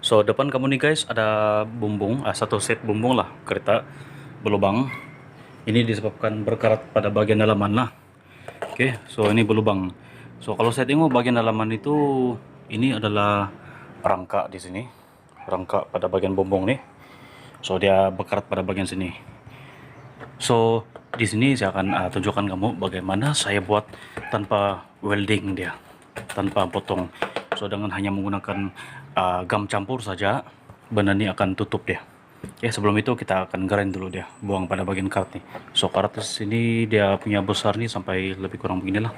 So depan kamu nih guys ada bumbung, satu set bumbung lah kereta berlubang. Ini disebabkan berkarat pada bagian dalaman lah. Oke, so ini berlubang. So kalau saya tengok bagian dalaman itu, ini adalah rangka di sini, rangka pada bagian bumbung nih. So dia berkarat pada bagian sini. So di sini saya akan tunjukkan kamu bagaimana saya buat tanpa welding dia, tanpa potong. So dengan hanya menggunakan gam campur saja, benda ini akan tutup dia. Oke, sebelum itu kita akan grind dulu dia, buang pada bagian karat nih. So karat di sini dia punya besar nih sampai lebih kurang beginilah.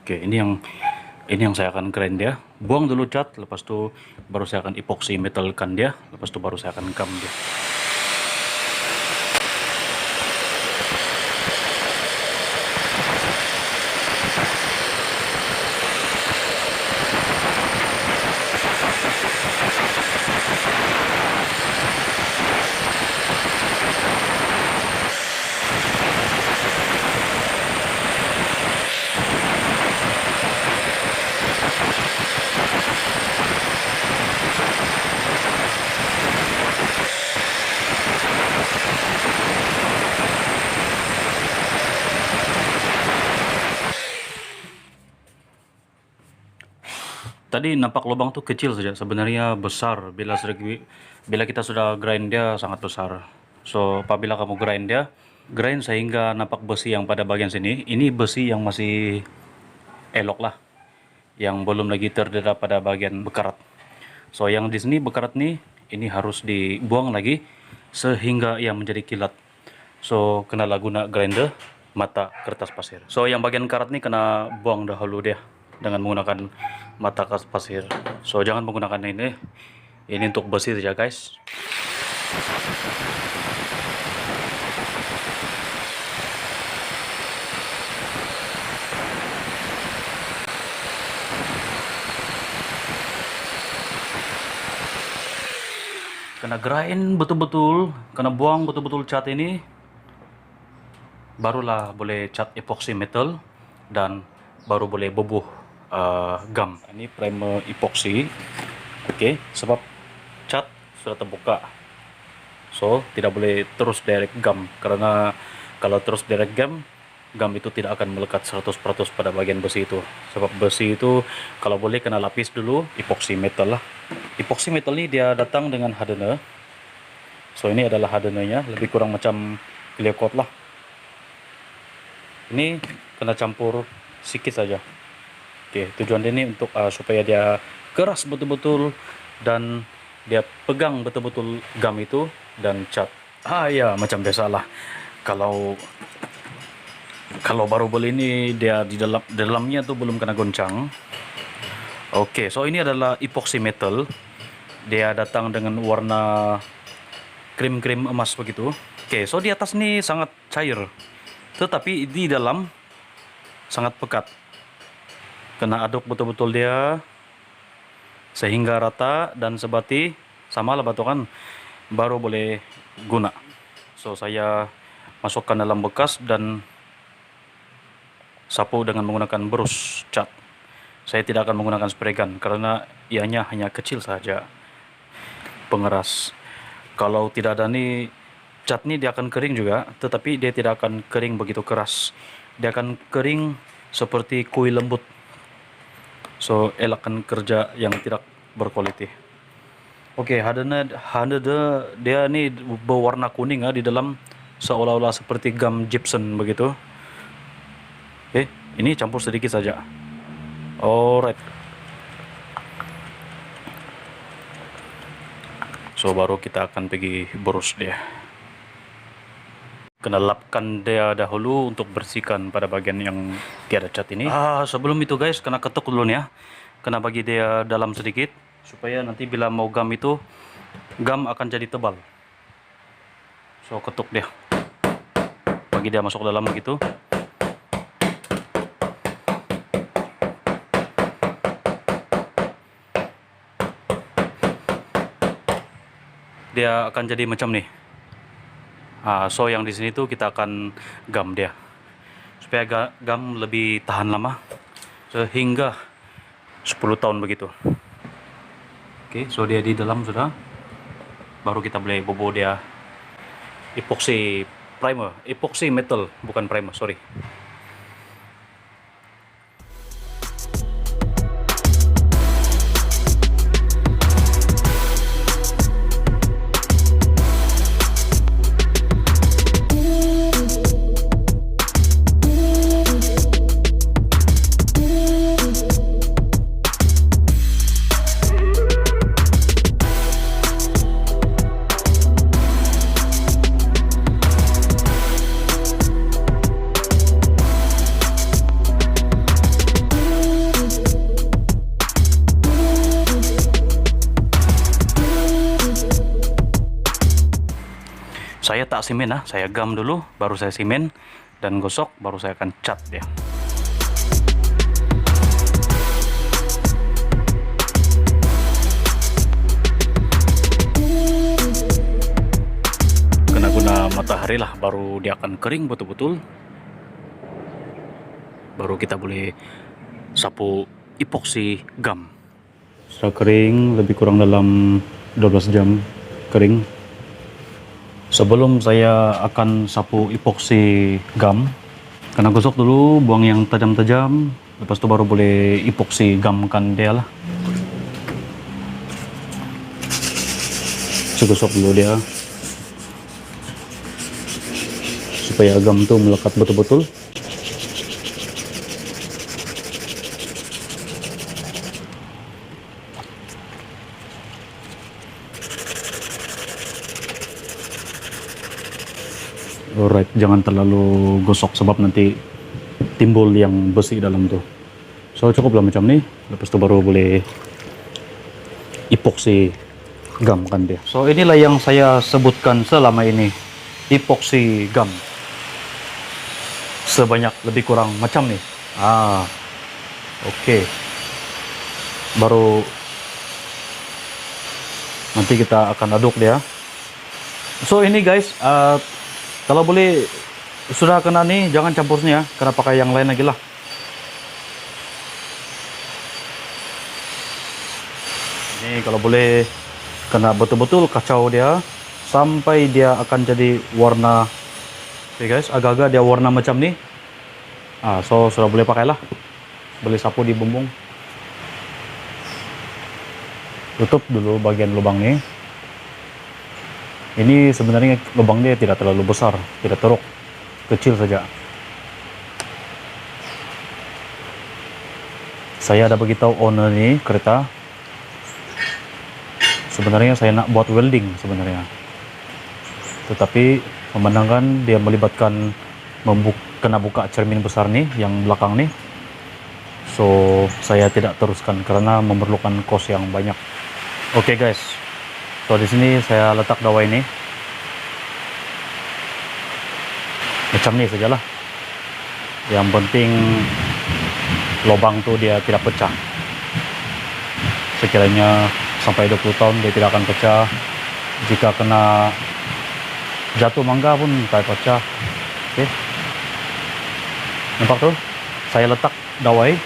Oke, ini yang saya akan grind dia. Buang dulu cat, lepas itu baru saya akan epoxy metalkan dia, lepas itu baru saya akan gam dia. Tadi nampak lubang tuh kecil saja, sebenarnya besar bila kita sudah grind dia sangat besar. So apabila kamu grind sehingga nampak besi yang pada bagian sini, ini besi yang masih elok lah, yang belum lagi terdedah pada bagian bekarat. So yang di sini bekarat nih, ini harus dibuang lagi sehingga ia menjadi kilat. So kena guna grinder mata kertas pasir. So yang bagian karat nih kena buang dahulu dia dengan menggunakan mata kertas pasir. So jangan menggunakan ini untuk besi saja guys. Kena grind betul-betul, kena buang betul-betul cat ini, barulah boleh cat epoxy metal dan baru boleh bubuh gam. Ini primer epoxy. Oke, sebab cat sudah terbuka, so tidak boleh terus direct gam, karena kalau terus direct gam itu tidak akan melekat 100% pada bagian besi itu. Sebab besi itu kalau boleh kena lapis dulu epoxy metal lah. Epoxy metal ini dia datang dengan hardener. So ini adalah hardenernya, lebih kurang macam clear coat lah. Ini kena campur sedikit saja. Oke, tujuan dia ini untuk supaya dia keras betul-betul dan dia pegang betul-betul gam itu dan cat. Ya macam biasalah. Kalau baru beli ini dia di dalamnya tuh belum kena goncang. Oke, so ini adalah epoxy metal. Dia datang dengan warna krim-krim emas begitu. Oke, so di atas ini sangat cair, tetapi di dalam sangat pekat. Kena aduk betul-betul dia sehingga rata dan sebati sama lah batukan, baru boleh guna. So saya masukkan dalam bekas dan sapu dengan menggunakan brush cat. Saya tidak akan menggunakan spray gun karena ianya hanya kecil saja pengeras. Kalau tidak ada nih cat nih, dia akan kering juga, tetapi dia tidak akan kering begitu keras. Dia akan kering seperti kuil lembut. So elakkan kerja yang tidak berkualitas. Oke, hardener dia nih berwarna kuning di dalam, seolah-olah seperti gam gypsum begitu. Oke, ini campur sedikit saja. Alright. So baru kita akan pergi brush dia. Kena lapkan dia dahulu untuk bersihkan pada bagian yang tiada cat ini. Sebelum itu guys, kena ketuk dulu nih ya. Kena bagi dia dalam sedikit supaya nanti bila mau gam itu, gam akan jadi tebal. So ketuk dia, bagi dia masuk dalam begitu. Dia akan jadi macam nih. So yang di sini tuh kita akan gam dia supaya gam lebih tahan lama sehingga 10 tahun begitu. Oke, so dia di dalam sudah. Baru kita boleh bobo dia epoxy primer, epoxy metal, bukan primer, sorry. Saya tak simen saya gam dulu, baru saya simen dan gosok, baru saya akan cat dia. Kena guna matahari lah, baru dia akan kering betul-betul. Baru kita boleh sapu epoxy gam. Setelah kering, lebih kurang dalam 12 jam kering. Sebelum saya akan sapu epoxy gum, kena gosok dulu, buang yang tajam-tajam, lepas itu baru boleh epoxy gumkan dia lah. Saya gosok dulu dia supaya gum tuh melekat betul-betul. Alright, jangan terlalu gosok sebab nanti timbul yang besi dalam tuh. So cukuplah macam ni, lepas itu baru boleh epoxy gum kan dia. So inilah yang saya sebutkan selama ini, epoxy gum. Sebanyak lebih kurang macam ni. Oke. Baru nanti kita akan aduk dia. So ini guys, kalau boleh sudah kena nih, jangan campurnya, karena pakai yang lain lagi lah. Ini kalau boleh kena betul-betul kacau dia sampai dia akan jadi warna. Oke guys, agak-agak dia warna macam nih. So sudah boleh pakailah. Boleh sapu di bumbung. Tutup dulu bagian lubang nih. Ini sebenarnya lubang dia tidak terlalu besar, tidak teruk, kecil saja. Saya ada beritahu owner nih kereta, sebenarnya saya nak buat welding sebenarnya, tetapi memandangkan dia melibatkan kena buka cermin besar nih yang belakang nih, so saya tidak teruskan karena memerlukan kos yang banyak. Oke guys, so di sini saya letak dawai ini macam ni sajalah. Yang penting lubang tuh dia tidak pecah. Sekiranya sampai 20 tahun dia tidak akan pecah. Jika kena jatuh mangga pun tak pecah. Oke. Nampak tuh? Saya letak dawai.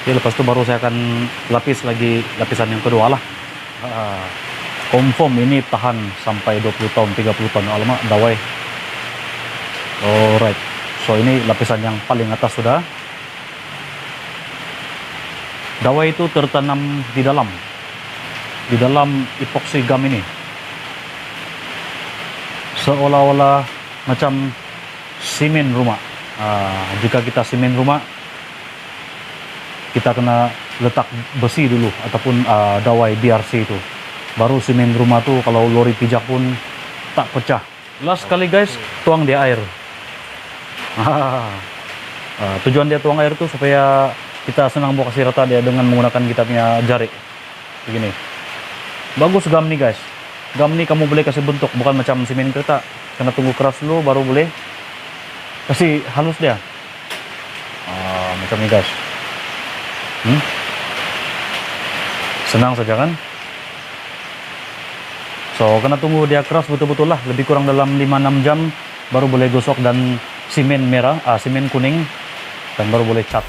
Oke, lepas itu baru saya akan lapis lagi lapisan yang kedua lah. Confirm ini tahan sampai 20 tahun, 30 tahun. Alamak, dawai. Alright. So ini lapisan yang paling atas sudah. Dawai itu tertanam di dalam epoxy gum ini, seolah-olah macam simen rumah. Jika kita simen rumah, kita kena letak besi dulu ataupun dawai BRC itu, baru simen rumah tuh kalau lori pijak pun tak pecah. Last kali guys, tuang di air. Tujuan dia tuang air tuh supaya kita senang bawa kasih rata dia dengan menggunakan kita punya jari begini. Bagus gam nih guys, gam nih kamu boleh kasih bentuk, bukan macam simen kereta, kena tunggu keras dulu baru boleh kasih halus dia. Macam ini guys. Senang saja kan. So kena tunggu dia keras betul-betul lah, lebih kurang dalam 5-6 jam baru boleh gosok dan simen merah, simen kuning, dan baru boleh cat.